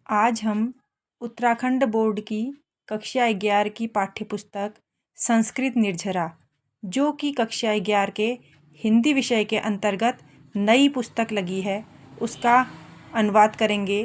आज हम उत्तराखंड बोर्ड की कक्षा 11 की पाठ्यपुस्तक संस्कृत निर्झरा जो कि कक्षा 11 के हिंदी विषय के अंतर्गत नई पुस्तक लगी है उसका अनुवाद करेंगे।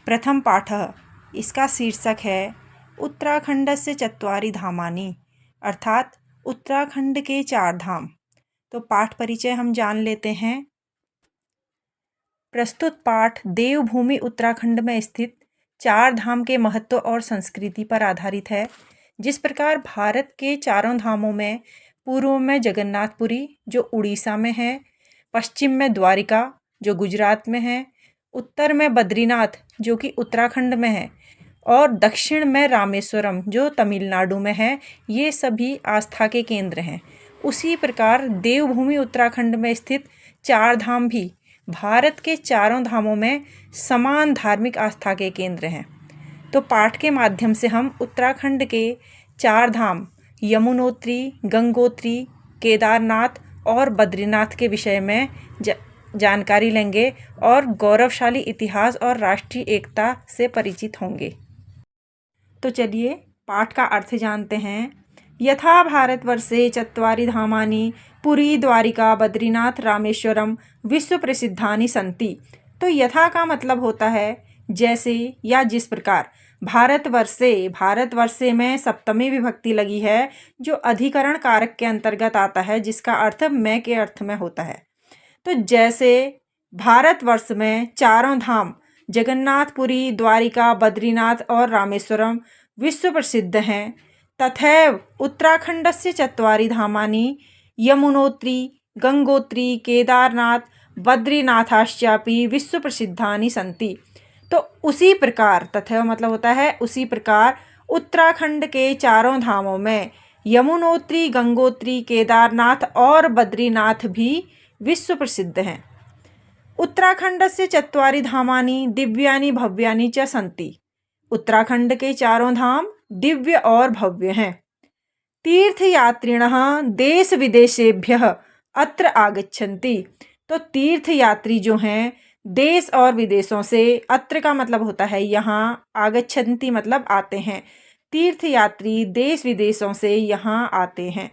प्रथम पाठः इसका शीर्षक है उत्तराखंडस्य चत्वारि धामानि अर्थात उत्तराखंड के 4 धाम। तो पाठ परिचय हम जान लेते हैं। प्रस्तुत पाठ देवभूमि उत्तराखंड में स्थित 4 धाम के महत्व और संस्कृति पर आधारित है। जिस प्रकार भारत के 4 धामों में पूर्व में जगन्नाथपुरी जो उड़ीसा में है, पश्चिम में द्वारिका जो गुजरात में है, उत्तर में बद्रीनाथ जो कि उत्तराखंड में है और दक्षिण में रामेश्वरम जो तमिलनाडु में है, ये सभी आस्था के केंद्र हैं। उसी प्रकार देवभूमि उत्तराखंड में स्थित 4 धाम भी भारत के 4 धामों में समान धार्मिक आस्था के केंद्र हैं। तो पाठ के माध्यम से हम उत्तराखंड के 4 धाम यमुनोत्री, गंगोत्री, केदारनाथ और बद्रीनाथ के विषय में जानकारी लेंगे और गौरवशाली इतिहास और राष्ट्रीय एकता से परिचित होंगे। तो चलिए पाठ का अर्थ जानते हैं। यथा भारतवर्षे चत्वारि धामानि पुरी, द्वारिका, बद्रीनाथ, रामेश्वरम विश्व प्रसिद्धानि संति। तो यथा का मतलब होता है जैसे या जिस प्रकार। भारतवर्षे में सप्तमी विभक्ति लगी है जो अधिकरण कारक के अंतर्गत आता है, जिसका अर्थ मैं के अर्थ में होता है। तो जैसे भारतवर्ष में 4 धाम जगन्नाथपुरी, द्वारिका, बद्रीनाथ और रामेश्वरम विश्व प्रसिद्ध हैं, तथैव उत्तराखंडस्य चत्वारि धामानि यमुनोत्री, गंगोत्री, केदारनाथ, बद्रीनाथाश्चापि विश्व प्रसिद्धानि संति। तो उसी प्रकार, तथैव मतलब होता है उसी प्रकार, उत्तराखंड के 4 धामों में यमुनोत्री, गंगोत्री, केदारनाथ और बद्रीनाथ भी विश्व प्रसिद्ध हैं। उत्तराखंडस्य चत्वारि धामानि दिव्यानि भव्यानि च सन्ति। उत्तराखंड के 4 धाम दिव्य और भव्य हैं। तीर्थयात्रिणः देश विदेशेभ्यः अत्र आगच्छन्ति। तो तीर्थयात्री जो हैं देश और विदेशों से, अत्र का मतलब होता है यहाँ, आगच्छन्ति मतलब आते हैं। तीर्थयात्री देश विदेशों से यहाँ आते हैं।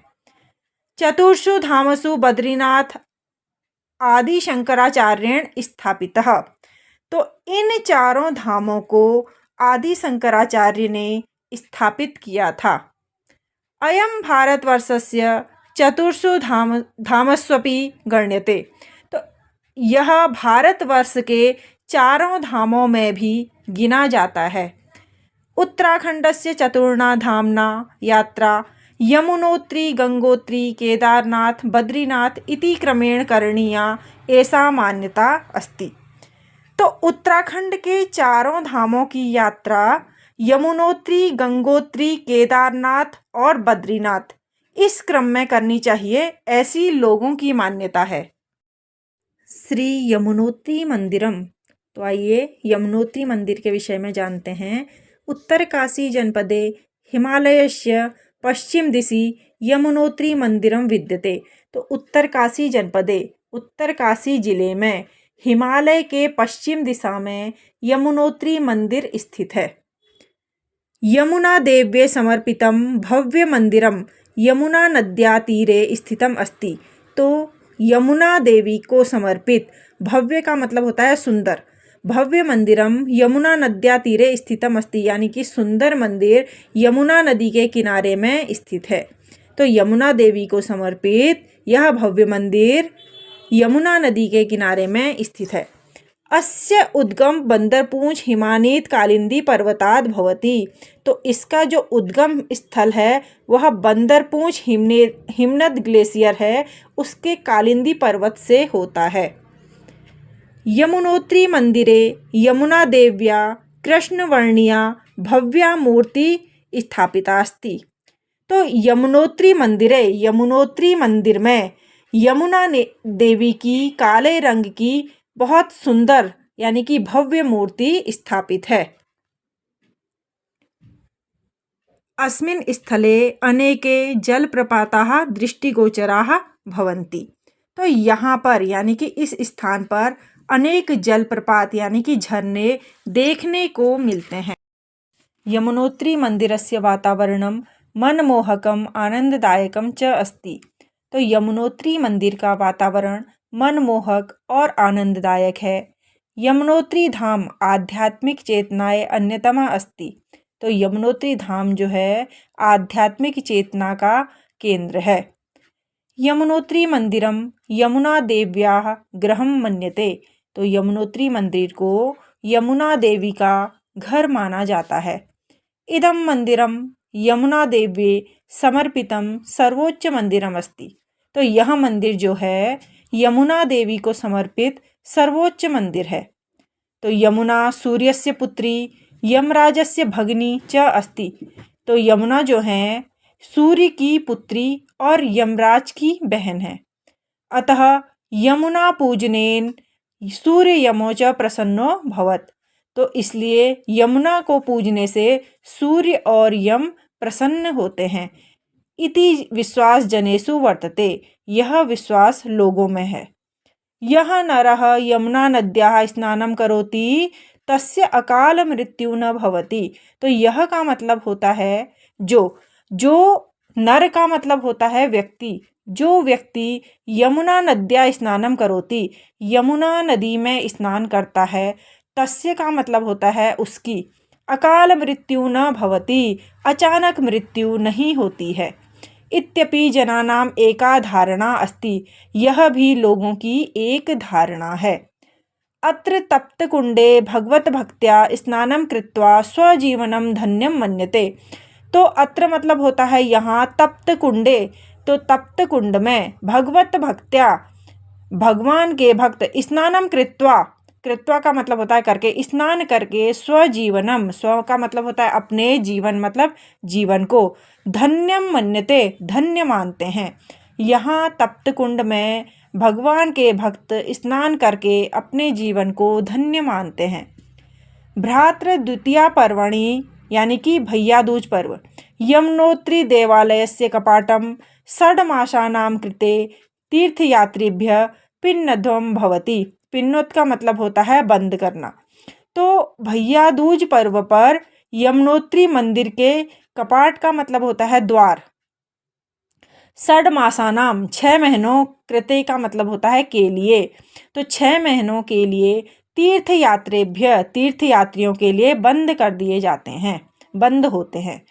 चतुर्षु धामसु बद्रीनाथ आदि शंकराचार्येण स्थापितः। तो इन 4 धामों को आदि शंकराचार्य ने स्थापित किया था। अयम भारतवर्षस्य चतुर्षु धामस्वपि गण्यते। तो यह भारतवर्ष के 4 धामों में भी गिना जाता है। उत्तराखंडस्य चतुर्णा धामना यात्रा यमुनोत्री, गंगोत्री, केदारनाथ, बद्रीनाथ इति क्रमेण करणीया ऐसा मान्यता अस्ति। तो उत्तराखंड के 4 धामों की यात्रा यमुनोत्री, गंगोत्री, केदारनाथ और बद्रीनाथ इस क्रम में करनी चाहिए, ऐसी लोगों की मान्यता है। श्री यमुनोत्री मंदिरम। तो आइए यमुनोत्री मंदिर के विषय में जानते हैं। उत्तरकाशी जनपदे हिमालयस्य पश्चिम दिशि यमुनोत्री मंदिरम विद्यते। तो उत्तरकाशी जनपदे, उत्तरकाशी जिले में हिमालय के पश्चिम दिशा में यमुनोत्री मंदिर स्थित है। यमुना देव्ये समर्पितं भव्य मंदिरम यमुना नद्या तीरे स्थितम अस्ति। तो यमुना देवी को समर्पित, भव्य का मतलब होता है सुंदर, भव्य मंदिरम यमुना नद्या तीरे स्थितम अस्ति, यानी कि सुंदर मंदिर यमुना नदी के किनारे में स्थित है। तो यमुना देवी को समर्पित यह भव्य मंदिर यमुना नदी के किनारे में स्थित है। अस्य उद्गम बंदरपूंछ हिमानीत कालिंदी पर्वताद भवति। तो इसका जो उद्गम स्थल है वह बंदरपूंछ हिमनद ग्लेशियर है, उसके कालिंदी पर्वत से होता है। यमुनोत्री मंदिरे यमुना देव्या कृष्णवर्णीया भव्या मूर्ति स्थापिता अस्ति। तो यमुनोत्री मंदिर में यमुना देवी की काले रंग की बहुत सुंदर यानी कि भव्य मूर्ति स्थापित है। अस्मिन् स्थले अनेके जलप्रपाताः दृष्टिगोचराः भवन्ति। तो यहाँ पर यानी कि इस स्थान पर अनेक जलप्रपात यानी कि झरने देखने को मिलते हैं। यमुनोत्री मंदिरस्य वातावरणं मनमोहकम आनंददायकम च अस्ति। तो यमुनोत्री मंदिर का वातावरण मनमोहक और आनंददायक है। यमुनोत्री धाम आध्यात्मिक चेतनाएं अन्यतमा अस्ति। तो यमुनोत्री धाम जो है आध्यात्मिक चेतना का केंद्र है। यमुनोत्री मंदिरम यमुना देव्याः गृहं मन्यते। तो यमुनोत्री मंदिर को यमुना देवी का घर माना जाता है। इदं मंदिरम यमुना देवी समर्पितम सर्वोच्च मंदिरम अस्ति। तो यह मंदिर जो है यमुना देवी को समर्पित सर्वोच्च मंदिर है। तो यमुना सूर्यस्य पुत्री यमराजस्य भगिनी च अस्ति। तो यमुना जो है सूर्य की पुत्री और यमराज की बहन है। अतः यमुना पूजनेन सूर्य यमो च प्रसन्नो भवत्। तो इसलिए यमुना को पूजने से सूर्य और यम प्रसन्न होते हैं। इति विश्वास जनेषु वर्तते। यह विश्वास लोगों में है। यह नरः यमुना नद्याः स्नानं करोति तस्य अकाल मृत्यु न भवति। तो यह का मतलब होता है जो नर का मतलब होता है व्यक्ति। जो व्यक्ति यमुना नद्या स्नानं करोति, यमुना नदी में स्नान करता है, तस्य का मतलब होता है उसकी अकाल मृत्यु न भवति, अचानक मृत्यु नहीं होती है। इत्यपि जनानाम एका धारणा अस्ति। यह भी लोगों की एक धारणा है। अत्र तप्तकुंडे भगवत भक्त्या स्नानं कृत्वा स्वजीवनं धन्यं मन्यते। तो अत्र मतलब होता है यहाँ तप्त कुंडे। तो तप्त कुंड में भगवत भक्त्या भगवान के भक्त स्नानम कृत्वा, कृत्वा का मतलब होता है करके, स्नान करके स्वजीवनम, स्व का मतलब होता है अपने जीवन मतलब जीवन को, धन्यम मन्यते धन्य मानते हैं। यहाँ तप्त कुंड में भगवान के भक्त स्नान करके अपने जीवन को धन्य मानते हैं। भ्रातृ द्वितीया पर्वणि यानी कि भैया दूज पर्व यमुनोत्री देवालयस्य कपाटं षड्मासानां कृते तीर्थयात्रिभ्यः पिन्नध्वं भवति। पिन्नोत का मतलब होता है बंद करना। तो भैया दूज पर्व पर यमुनोत्री मंदिर के कपाट का मतलब होता है द्वार। षड्मासानाम 6 महीनों, कृते का मतलब होता है के लिए। तो 6 महीनों के लिए तीर्थयात्रेभ्य, तीर्थयात्रियों के लिए बंद कर दिए जाते हैं, बंद होते हैं।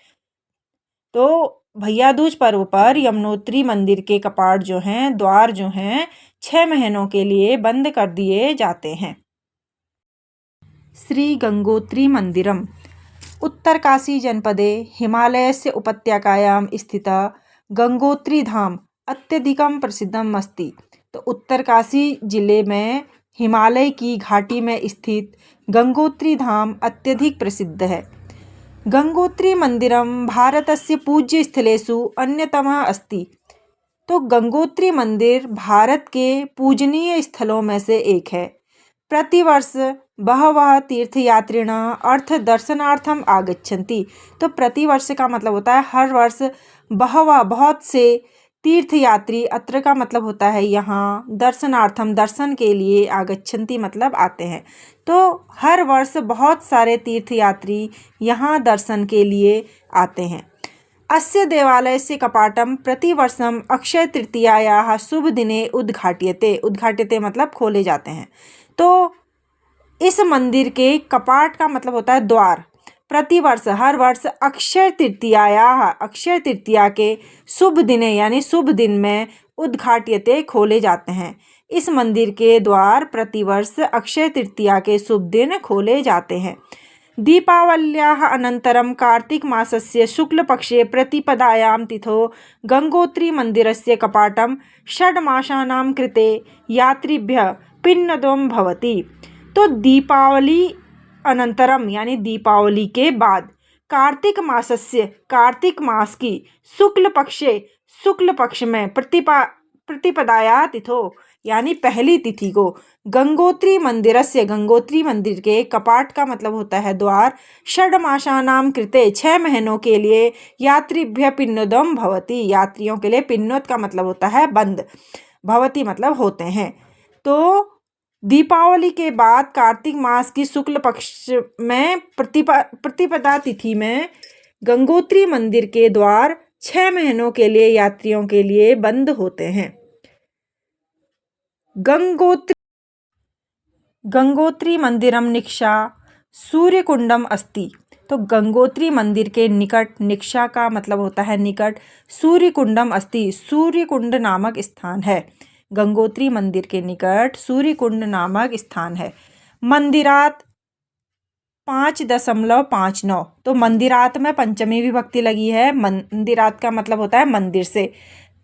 तो भैया दूज पर्व पर यमुनोत्री मंदिर के कपाट जो हैं, द्वार जो हैं, 6 महीनों के लिए बंद कर दिए जाते हैं। श्री गंगोत्री मंदिरम उत्तरकाशी जनपदे हिमालयस्य उपत्यकायां स्थितः गंगोत्री धाम अत्यधिकं प्रसिद्धम् अस्ति। तो उत्तरकाशी जिले में हिमालय की घाटी में स्थित गंगोत्री धाम अत्यधिक प्रसिद्ध है। गंगोत्री मंदिरम भारतस्य पूज्य स्थलेषु अन्यतमः अस्ति। तो गंगोत्री मंदिर भारत के पूजनीय स्थलों में से एक है। प्रतिवर्ष बहवः तीर्थयात्रिणः अर्थ दर्शनार्थम आगच्छन्ति। तो प्रतिवर्ष का मतलब होता है हर वर्ष बहवः, बहुत से तीर्थयात्री, अत्र का मतलब होता है यहाँ दर्शनार्थम, दर्शन के लिए, आगच्छन्ति मतलब आते हैं। तो हर वर्ष बहुत सारे तीर्थयात्री यहाँ दर्शन के लिए आते हैं। अस्य देवालयस्य कपाटं प्रतिवर्षम् अक्षय तृतीयायाः शुभ दिने उद्घाट्यते। उद्घाट्यते मतलब खोले जाते हैं। तो इस मंदिर के कपाट का मतलब होता है द्वार। प्रतिवर्ष, हर वर्ष अक्षय तृतीया के शुभ दिने यानी शुभ दिन में उद्घाट्यते खोले जाते हैं। इस मंदिर के द्वार प्रतिवर्ष अक्षय तृतीया के शुभ दिन खोले जाते हैं। दीपावल्याः अनन्तरं कार्तिक मासस्य शुक्लपक्षे प्रतिपदायां तिथौ गंगोत्री मंदिरस्य कपाटं 6 मासानां कृते यात्रिभ्यः पिन्नद्वं भवति। तो दीपावली अनंतरम यानी दीपावली के बाद कार्तिक मासस्य, कार्तिक मास की शुक्ल पक्ष में प्रतिपदाया तिथो यानी पहली तिथि को गंगोत्री मंदिरस्य, गंगोत्री मंदिर के कपाट का मतलब होता है द्वार, 6 मासानां कृते 6 महीनों के लिए यात्रिभ्य पिन्नोदम भवति। यात्रियों के लिए पिन्नोद का मतलब होता है बंद, भवति मतलब होते हैं। तो दीपावली के बाद कार्तिक मास की शुक्ल पक्ष में प्रतिपदा तिथि में गंगोत्री मंदिर के द्वार 6 महीनों के लिए यात्रियों के लिए बंद होते हैं। गंगोत्री मंदिरम निक्षा सूर्यकुंडम अस्ति। तो गंगोत्री मंदिर के निकट, निक्षा का मतलब होता है निकट, सूर्यकुंडम अस्ति, सूर्यकुंड नामक स्थान है। गंगोत्री मंदिर के निकट सूर्यकुंड नामक स्थान है। मंदिरात 5.59। तो मंदिरात में पंचमी विभक्ति लगी है। मंदिरात का मतलब होता है मंदिर से।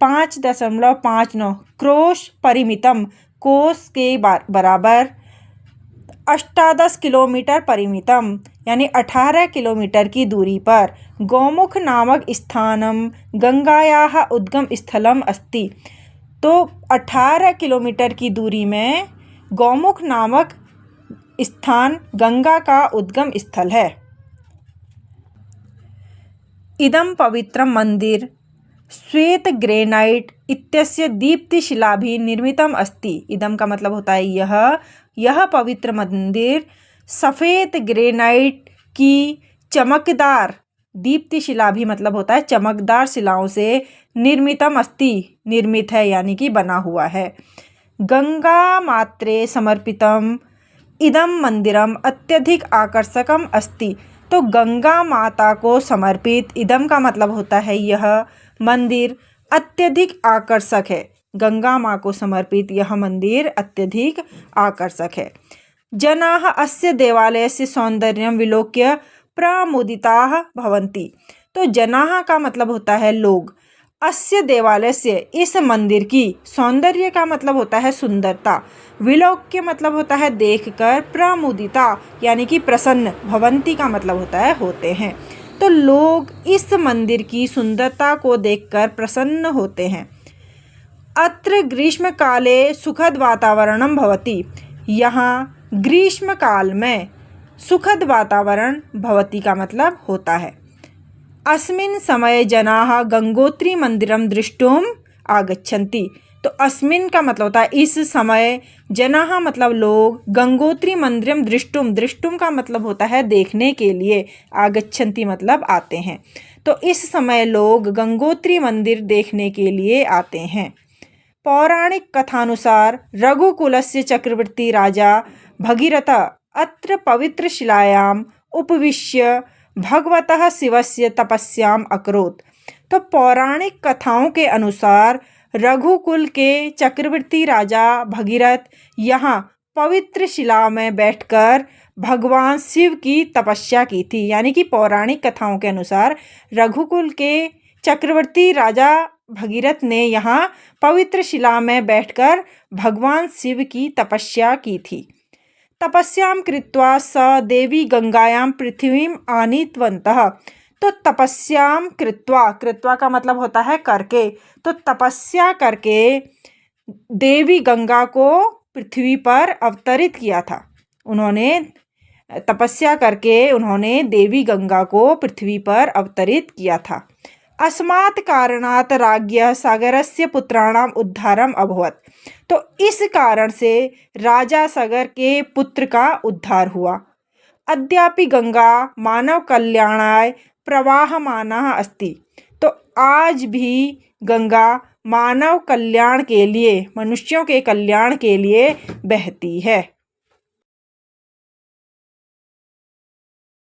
5.59 क्रोश परिमितम, कोस के बराबर। 18 किलोमीटर परिमितम यानी 18 किलोमीटर की दूरी पर। गौमुख नामक स्थानम गंगायाः उद्गम स्थलम अस्ति। तो 18 किलोमीटर की दूरी में गौमुख नामक स्थान गंगा का उद्गम स्थल है। इदं पवित्रं मंदिर श्वेत ग्रेनाइट इत्यस्य दीप्तिशिलाभिः निर्मितम् अस्ति। इदम का मतलब होता है यह पवित्र मंदिर सफ़ेद ग्रेनाइट की चमकदार, दीप्तिशिला भी मतलब होता है चमकदार शिलाओं से निर्मितम अस्ति, निर्मित है यानी कि बना हुआ है। गंगा मात्रे समर्पितम इदम मंदिरम अत्यधिक आकर्षकम अस्ति। तो गंगा माता को समर्पित, इदम का मतलब होता है यह मंदिर अत्यधिक आकर्षक है। गंगा माँ को समर्पित यह मंदिर अत्यधिक आकर्षक है। जनाः अस्य देवालयस्य सौंदर्यं विलोक्य प्रमुदिताः भवन्ति। तो जनाः का मतलब होता है लोग, अस्य देवालयस्य इस मंदिर की, सौंदर्य का मतलब होता है सुंदरता, विलोक्य मतलब होता है देखकर, प्रमुदिता यानी कि प्रसन्न, भवन्ति का मतलब होता है होते हैं। तो लोग इस मंदिर की सुंदरता को देखकर प्रसन्न होते हैं। अत्र ग्रीष्म काले सुखद वातावरणं भवति। यहाँ ग्रीष्म काल में सुखद वातावरण, भवति का मतलब होता है। अस्मिन् समये जनाः गंगोत्री मंदिरं दृष्टुम आगच्छन्ति। तो अस्मिन् का मतलब होता है इस समय, जनाः मतलब लोग, गंगोत्री मंदिरम दृष्टुम, दृष्टुम का मतलब होता है देखने के लिए, आगच्छन्ति मतलब आते हैं। तो इस समय लोग गंगोत्री मंदिर देखने के लिए आते हैं। पौराणिक कथानुसार रघुकुलस्य चक्रवर्ती राजा भगीरथ अत्र पवित्र शिलायाम उपविश्य भगवतः शिवस्य तपस्याम अकरोत्। तो पौराणिक कथाओं के अनुसार रघुकुल के चक्रवर्ती राजा भगीरथ यहाँ पवित्र शिला में बैठकर भगवान शिव की तपस्या की थी। यानी कि पौराणिक कथाओं के अनुसार रघुकुल के चक्रवर्ती राजा भगीरथ ने यहाँ पवित्र शिला में बैठकर भगवान शिव की तपस्या की थी। तपस्याम कृत्वा स देवी गंगायाम पृथ्वीम आनीतवन्तः। तो तपस्याम कृत्वा, कृत्वा का मतलब होता है करके, तो तपस्या करके देवी गंगा को पृथ्वी पर अवतरित किया था। उन्होंने तपस्या करके उन्होंने देवी गंगा को पृथ्वी पर अवतरित किया था। अस्मात् कारणात् राज्ञः सागरस्य पुत्राणाम उद्धारम अभवत्। तो इस कारण से राजा सागर के पुत्र का उद्धार हुआ। अद्यापि गंगा मानव कल्याणाय प्रवाहमाना अस्ति। तो आज भी गंगा मानव कल्याण के लिए, मनुष्यों के कल्याण के लिए बहती है।